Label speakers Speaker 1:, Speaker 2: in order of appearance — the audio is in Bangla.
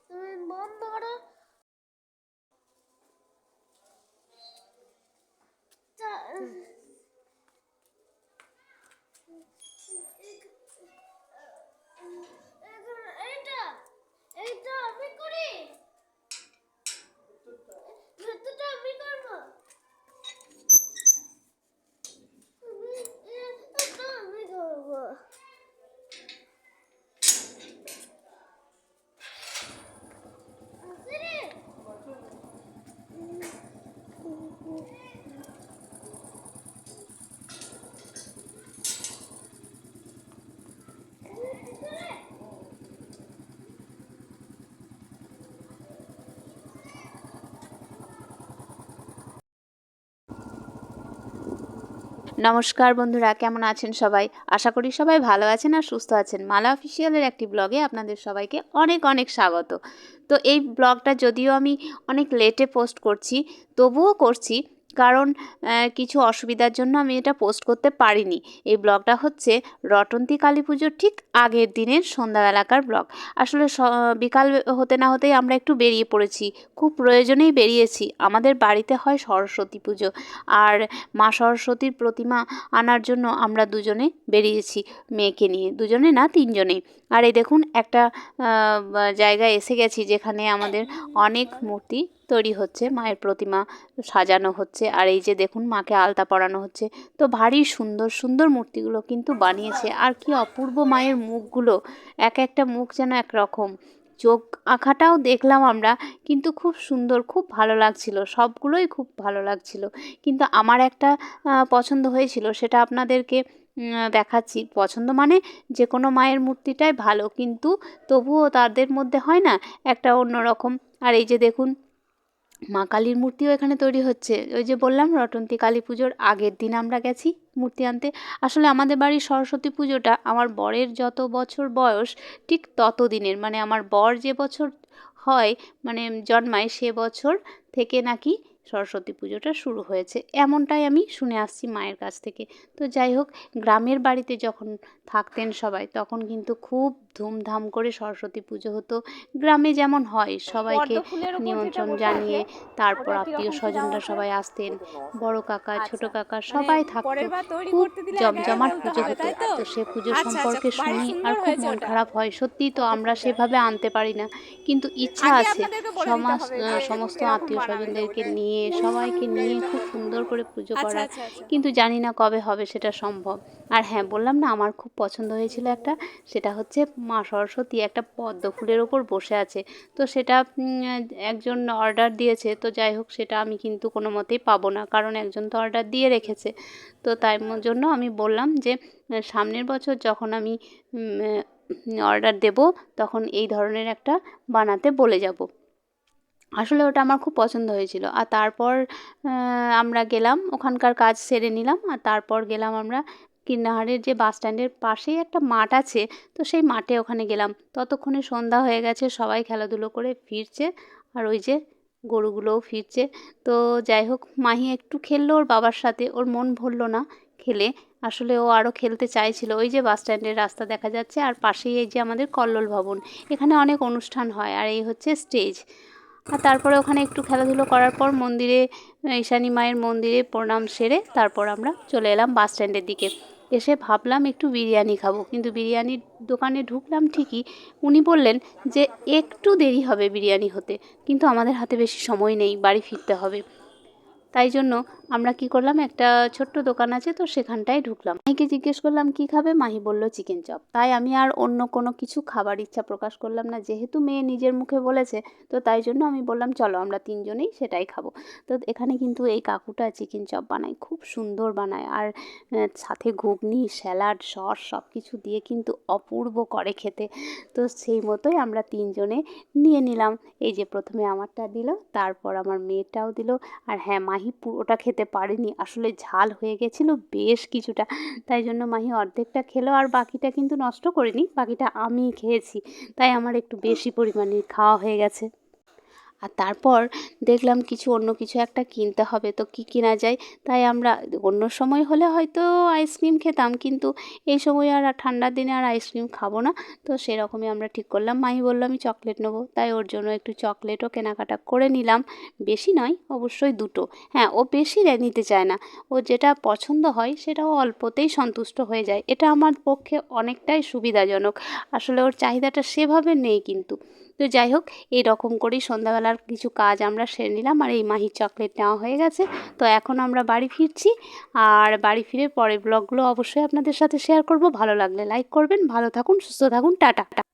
Speaker 1: তুমি বন্ধ করো। এইটা আমি করি, ভেতরটা আমি করবো, এটা আমি করবো।
Speaker 2: নমস্কার বন্ধুরা, কেমন আছেন সবাই? আশা করি সবাই ভালো আছেন আর সুস্থ আছেন। মালা অফিসিয়ালের একটি ব্লগে আপনাদের সবাইকে অনেক অনেক স্বাগত। তো এই ব্লগটা যদিও আমি অনেক লেটে পোস্ট করছি, তবুও করছি কারণ কিছু অসুবিধার জন্য আমি এটা পোস্ট করতে পারিনি। এই ব্লগটা হচ্ছে রটন্তী কালী পুজোর ঠিক আগের দিনের সন্ধ্যাবেলাকার ব্লগ। আসলে বিকাল হতে না হতেই আমরা একটু বেরিয়ে পড়েছি, খুব প্রয়োজনেই বেরিয়েছি। আমাদের বাড়িতে হয় সরস্বতী পুজো, আর মা সরস্বতীর প্রতিমা আনার জন্য আমরা দুজনে বেরিয়েছি, মেয়েকে নিয়ে। দুজনে না, তিনজনেই। আর এই দেখুন একটা জায়গায় এসে গেছি যেখানে আমাদের অনেক মূর্তি তৈরি হচ্ছে, মায়ের প্রতিমা সাজানো হচ্ছে। আর এই যে দেখুন, মাকে আলতা পরানো হচ্ছে। তো ভারী সুন্দর সুন্দর মূর্তিগুলো কিন্তু বানিয়েছে। আর কি অপূর্ব মায়ের মুখগুলো, এক একটা মুখ যেন একরকম। চোখ আঁকাটাও দেখলাম আমরা, কিন্তু খুব সুন্দর, খুব ভালো লাগছিল, সবগুলোই খুব ভালো লাগছিল। কিন্তু আমার একটা পছন্দ হয়েছিল, সেটা আপনাদেরকে দেখাচ্ছি। পছন্দ মানে যে কোনো মায়ের মূর্তিটাই ভালো, কিন্তু তবুও তাদের মধ্যে হয় না একটা অন্যরকম। আর এই যে দেখুন, মা কালীর মূর্তিও এখানে তৈরি হচ্ছে। ওই যে বললাম, রটন্তী কালী পুজোর আগের দিন আমরা গেছি মূর্তি আনতে। আসলে আমাদের বাড়ির সরস্বতী পুজোটা আমার বরের যত বছর বয়স ঠিক তত দিনের, মানে আমার বর যে বছর হয়, মানে জন্মায়, সে বছর থেকে নাকি সরস্বতী পুজোটা শুরু হয়েছে, এমনটাই আমি শুনে আসছি মায়ের কাছ থেকে। তো যাই হোক, গ্রামের বাড়িতে যখন থাকতেন সবাই, তখন কিন্তু খুব ধুমধাম করে সরস্বতী পুজো হতো। গ্রামে যেমন হয়, সবাইকে নিমন্ত্রণ জানিয়ে তারপর আত্মীয় স্বজনরা সবাই আসতেন, বড় কাকা ছোট কাকা সবাই থাকতো। খুব জমজমাট পুজো হতো। তো সে পুজো সম্পর্কে শুনি আর খুব মন খারাপ হয়। সত্যিই তো আমরা সেভাবে আনতে পারি না, কিন্তু ইচ্ছা আছে সমস্ত আত্মীয় স্বজনদেরকে নিয়ে, সবাইকে নিয়ে খুব সুন্দর করে পুজো করার। কিন্তু জানি না কবে হবে সেটা সম্ভব। আর হ্যাঁ, বললাম না আমার খুব পছন্দ হয়েছিল একটা, সেটা হচ্ছে মা সরস্বতী একটা পদ্ম ফুলের ওপর বসে আছে। তো সেটা একজন অর্ডার দিয়েছে। তো যাই হোক, সেটা আমি কিন্তু কোনো মতেই পাবো না, কারণ একজন তো অর্ডার দিয়ে রেখেছে। তো তাই জন্য আমি বললাম যে সামনের বছর যখন আমি অর্ডার দেব, তখন এই ধরনের একটা বানাতে বলে যাব। আসলে ওটা আমার খুব পছন্দ হয়েছিল। আর তারপর আমরা গেলাম, ওখানকার কাজ সেরে নিলাম, আর তারপর গেলাম আমরা কীর্ণাহারের যে বাস স্ট্যান্ডের পাশেই একটা মাঠ আছে, তো সেই মাঠে ওখানে গেলাম। ততক্ষণে সন্ধ্যা হয়ে গেছে, সবাই খেলাধুলো করে ফিরছে, আর ওই যে গরুগুলোও ফিরছে। তো যাই হোক, মাহি একটু খেললো ওর বাবার সাথে, ওর মন ভরলো না খেলে। আসলে ও আরও খেলতে চাইছিল। ওই যে বাস স্ট্যান্ডের রাস্তা দেখা যাচ্ছে, আর পাশেই এই যে আমাদের কল্লোল ভবন, এখানে অনেক অনুষ্ঠান হয়, আর এই হচ্ছে স্টেজ। আর তারপরে ওখানে একটু খেলাধুলো করার পর মন্দিরে, ঈশানী মায়ের মন্দিরে প্রণাম সেরে তারপর আমরা চলে এলাম বাস স্ট্যান্ডের দিকে। এসে ভাবলাম একটু বিরিয়ানি খাবো, কিন্তু বিরিয়ানির দোকানে ঢুকলাম ঠিকই, উনি বললেন যে একটু দেরি হবে বিরিয়ানি হতে, কিন্তু আমাদের হাতে বেশি সময় নেই, বাড়ি ফিরতে হবে। তাই জন্য আমরা কি করলাম, একটা ছোট্ট দোকান আছে, তো সেখানটায় ঢুকলাম। মাহিকে জিজ্ঞেস করলাম কি খাবে, মাহি বলল চিকেন চপ। তাই আমি আর অন্য কোনো কিছু খাবার ইচ্ছা প্রকাশ করলাম না, যেহেতু মেয়ে নিজের মুখে বলেছে। তো তাই জন্য আমি বললাম চলো আমরা তিনজনেই সেটাই খাবো। তো এখানে কিন্তু এই কাকুটা চিকেন চপ বানায়, খুব সুন্দর বানায়, আর সাথে ঘুগনি, স্যালাড, সস সব কিছু দিয়ে কিন্তু অপূর্ব করে খেতে। তো সেই মতোই আমরা তিনজনে নিয়ে নিলাম। এই যে প্রথমে আমারটা দিল, তারপর আমার মেয়েটাও দিল। আর হ্যাঁ, মাহি পুরোটা খেতে পারেনি, আসলে ঝাল হয়ে গেছিলো বেশ কিছুটা। তাই জন্য মাহি অর্ধেকটা খেলো, আর বাকিটা কিন্তু নষ্ট করিনি, বাকিটা আমি খেয়েছি। তাই আমার একটু বেশি পরিমাণে খাওয়া হয়ে গেছে। আর তারপর দেখলাম অন্য কিছু একটা কিনতে হবে, তো কী কেনা যায়। তাই আমরা অন্য সময় হলে হয়তো আইসক্রিম খেতাম, কিন্তু এই সময় আর ঠান্ডার দিনে আর আইসক্রিম খাবো না। তো সেরকমই আমরা ঠিক করলাম। মাহি বলল আমি চকলেট নেবো, তাই ওর জন্য একটু চকলেটও কেনাকাটা করে নিলাম। বেশি নয়, অবশ্যই 2টো। হ্যাঁ, ও বেশি নিতে চায় না, ও যেটা পছন্দ হয় সেটাও অল্পতেই সন্তুষ্ট হয়ে যায়। এটা আমার পক্ষে অনেকটাই সুবিধাজনক। আসলে ওর চাহিদাটা সেভাবে নেই কিন্তু। তো যাই হোক, এই রকম করেই সন্ধ্যাবেলার কিছু কাজ আমরা সেরে নিলাম, আর এই মাহির চকলেট নেওয়া হয়ে গেছে। তো এখন আমরা বাড়ি ফিরছি, আর বাড়ি ফিরে পরের ব্লগগুলো অবশ্যই আপনাদের সাথে শেয়ার করব। ভালো লাগলে লাইক করবেন। ভালো থাকুন, সুস্থ থাকুন, টাটা।